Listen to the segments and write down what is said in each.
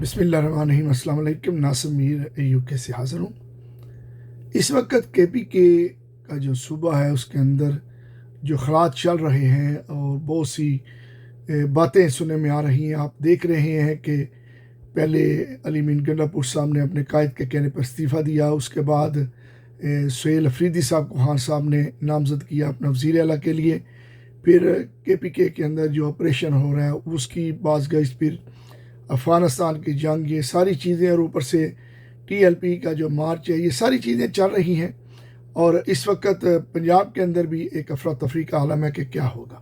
बिस्मिल्लाहिर्रहमानिर्रहीम। अस्सलाम वालेकुम। नासिर मीर यूके से हाज़िर हूँ। इस वक्त केपीके का जो सूबा है उसके अंदर जो खलात चल रहे हैं और बहुत सी बातें सुनने में आ रही हैं। आप देख रहे हैं कि पहले अली मीन गंडापुर साहब ने अपने कायद के कहने पर इस्तीफ़ा दिया, उसके बाद सुहेल अफरीदी साहब को खान साहब ने नामज़द किया अपना वज़ीर आला के लिए। फिर केपीके के अंदर जो ऑपरेशन हो रहा है उसकी बाज़गश्त, फिर अफ़गानिस्तान की जंग, ये सारी चीज़ें, और ऊपर से टीएलपी का जो मार्च है, ये सारी चीज़ें चल रही हैं। और इस वक्त पंजाब के अंदर भी एक अफरा तफरी का आलम है कि क्या होगा।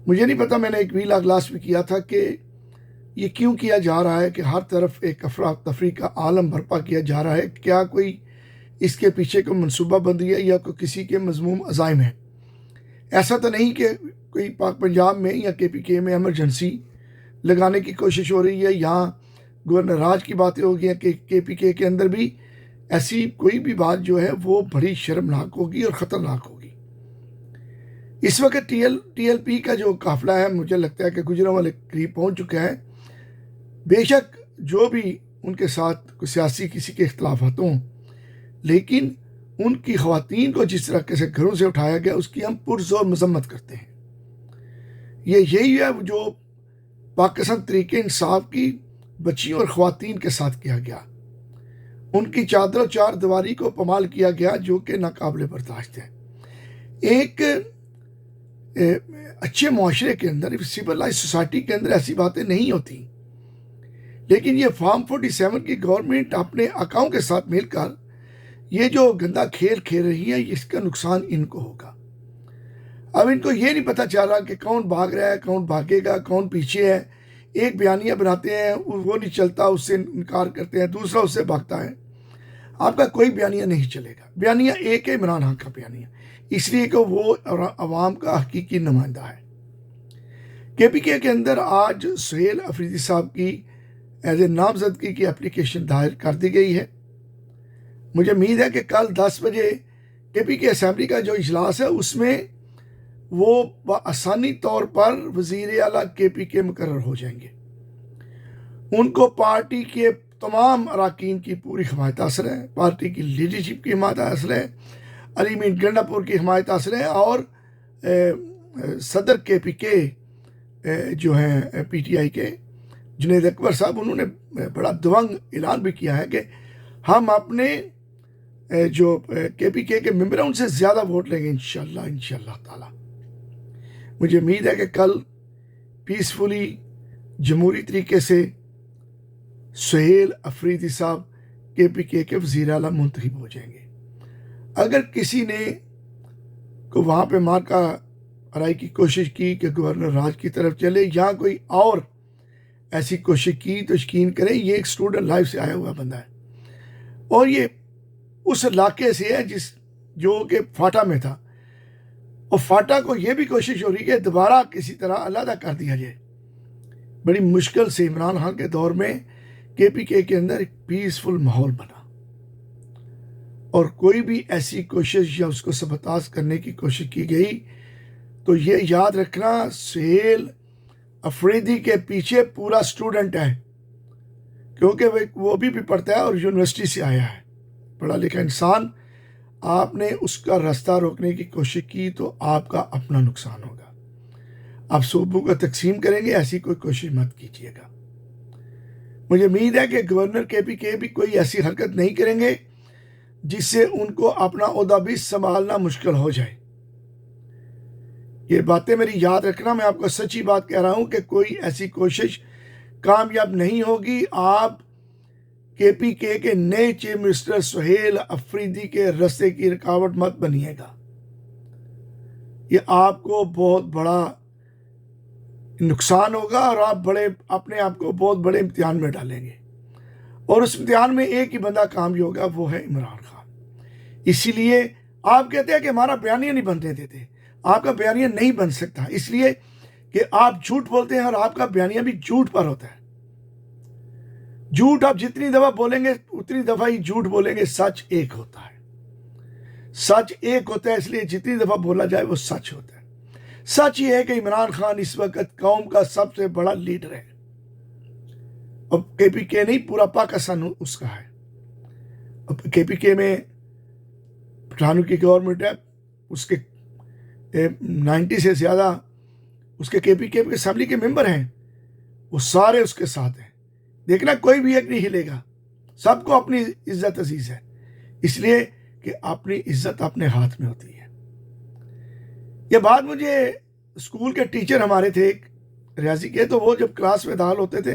मुझे नहीं पता, मैंने एक वील अगलास भी किया था कि ये क्यों किया जा रहा है कि हर तरफ एक अफरा तफरी का आलम बर्पा किया जा रहा है। क्या कोई इसके पीछे कोई मनसूबा बंदी है या कोई किसी के मज़मूम अज़ाइम है? ऐसा तो नहीं कि कोई पाक पंजाब में या केपीके में एमरजेंसी लगाने की कोशिश हो रही है। यहाँ गवर्नर राज की बातें हो गई हैं कि केपीके के अंदर भी ऐसी कोई भी बात जो है वो बड़ी शर्मनाक होगी और ख़तरनाक होगी। इस वक्त टीएलपी का जो काफ़िला है, मुझे लगता है कि गुजरांवाले करीब पहुँच चुका है। बेशक जो भी उनके साथ सियासी किसी के इख्तलाफात हों, लेकिन उनकी ख़वातीन को जिस तरह से घरों से उठाया गया उसकी हम पुरज़ोर मज़म्मत करते हैं। यही है जो पाकिस्तान तरीके इंसाफ की बच्चियों और ख़वातीन के साथ किया गया। उनकी चादर और चार दीवारी को पमाल किया गया, जो कि नाकाबिल बर्दाश्त है। एक अच्छे माशरे के अंदर, सिविलाइज सोसाइटी के अंदर ऐसी बातें नहीं होती, लेकिन ये फॉर्म 47 की गवर्नमेंट अपने अकाओं के साथ मिलकर ये जो गंदा खेल खेल रही है, इसका नुकसान इनको होगा। अब इनको ये नहीं पता चल रहा कि कौन भाग रहा है, कौन भागेगा, कौन पीछे है। एक बयानिया बनाते हैं, वो नहीं चलता, उससे इनकार करते हैं, दूसरा उससे भागता है। आपका कोई बयानिया नहीं चलेगा। बयानिया एक है, इमरान खान का बयानिया, इसलिए कि वो अवाम का हकीकी नुमाइंदा है। केपीके के अंदर आज सुहेल अफरीदी साहब की एज ए नामजदगी की एप्लीकेशन दायर कर दी गई है। मुझे उम्मीद है कि कल 10 बजे केपीके असम्बली का जो इजलास है उसमें वो आसानी तौर पर वज़ीर आला केपीके मुकर्रर हो जाएंगे। उनको पार्टी के तमाम अरकान की पूरी हिमायत हासिल है, पार्टी की लीडरशिप की हिमायत हासिल है, अली मीन गंडापुर की हिमायत हासिल है, और सदर केपीके जो हैं पीटीआई के जुनैद अकबर साहब, उन्होंने बड़ा दबंग ऐलान भी किया है कि हम अपने जो केपीके के मेंबर हैं उनसे ज़्यादा वोट लेंगे इंशाअल्लाह ताला। मुझे उम्मीद है कि कल पीसफुली जमहूरी तरीके से सुहेल अफरीदी साहब केपीके के वज़ीर आला मुंतखब हो जाएंगे। अगर किसी ने को वहाँ पे मार का हराई की कोशिश की कि गवर्नर राज की तरफ चले या कोई और ऐसी कोशिश की, तो यकीन करें ये एक स्टूडेंट लाइफ से आया हुआ बंदा है, और ये उस इलाके से है जो कि फाटा में था, और फाटा को ये भी कोशिश हो रही है कि दोबारा किसी तरह अलहदा कर दिया जाए। बड़ी मुश्किल से इमरान खान के दौर में केपीके के अंदर एक पीसफुल माहौल बना, और कोई भी ऐसी कोशिश या उसको सबताज करने की कोशिश की गई तो ये याद रखना, सुहेल अफरीदी के पीछे पूरा स्टूडेंट है, क्योंकि वो भी पढ़ता है और यूनिवर्सिटी से आया है, पढ़ा लिखा इंसान। आपने उसका रास्ता रोकने की कोशिश की तो आपका अपना नुकसान होगा। आप सूबों को तकसीम करेंगे, ऐसी कोई कोशिश मत कीजिएगा। मुझे उम्मीद है कि गवर्नर केपीके भी कोई ऐसी हरकत नहीं करेंगे जिससे उनको अपना ओहदा भी संभालना मुश्किल हो जाए। ये बातें मेरी याद रखना, मैं आपको सच्ची बात कह रहा हूं कि कोई ऐसी कोशिश कामयाब नहीं होगी। आप केपीके के नए चीफ मिनिस्टर सुहेल अफरीदी के रास्ते की रुकावट मत बनिएगा। ये आपको बहुत बड़ा नुकसान होगा और आप अपने आप को बहुत बड़े इम्तिहान में डालेंगे, और उस इम्तिहान में एक ही बंदा कामयाब होगा, वो है इमरान खान। इसीलिए आप कहते हैं कि हमारा बयानिया नहीं बनने देते। आपका बयानिया नहीं बन सकता, इसलिए कि आप झूठ बोलते हैं, और आपका बयानिया भी झूठ पर होता है। झूठ आप जितनी दफा बोलेंगे उतनी दफा ही झूठ बोलेंगे। सच एक होता है, सच एक होता है, इसलिए जितनी दफा बोला जाए वो सच होता है। सच ये है कि इमरान खान इस वक्त कौम का सबसे बड़ा लीडर है। अब KPK नहीं, पूरा पाकिस्तान उसका है। अब KPK में पठानों की गवर्नमेंट है, उसके 90 से ज़्यादा उसके KPK के असेंबली के मेंबर हैं, वो सारे उसके साथ हैं। देखना कोई भी एक नहीं हिलेगा, सबको अपनी इज्जत अजीज है, इसलिए कि अपनी इज्जत अपने हाथ में होती है। ये बात मुझे स्कूल के टीचर हमारे थे एक रियाजी के, तो वो जब क्लास में दाखिल होते थे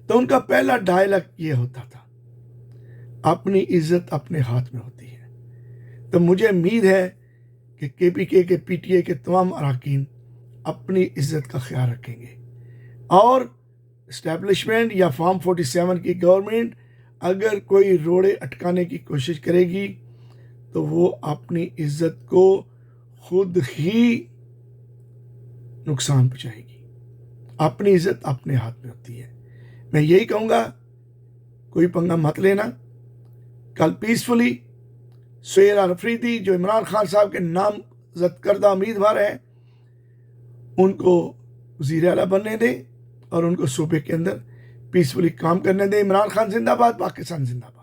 तो उनका पहला डायलॉग ये होता था, अपनी इज्जत अपने हाथ में होती है। तो मुझे उम्मीद है कि KPK के PTA के तमाम अरकान अपनी इज्जत का ख्याल रखेंगे, और इस्टेब्लिशमेंट या फॉर्म 47 की गवर्नमेंट अगर कोई रोड़े अटकाने की कोशिश करेगी तो वो अपनी इज्जत को खुद ही नुकसान पहुंचाएगी। अपनी इज्जत अपने हाथ में होती है। मैं यही कहूँगा, कोई पंगा मत लेना। कल पीसफुली सुहेल अफरीदी जो इमरान खान साहब के नामजद करदा उम्मीदवार हैं, उनको वज़ीर आला बनने दें और उनको सूबे के अंदर पीसफुली काम करने दें। इमरान खान जिंदाबाद, पाकिस्तान जिंदाबाद।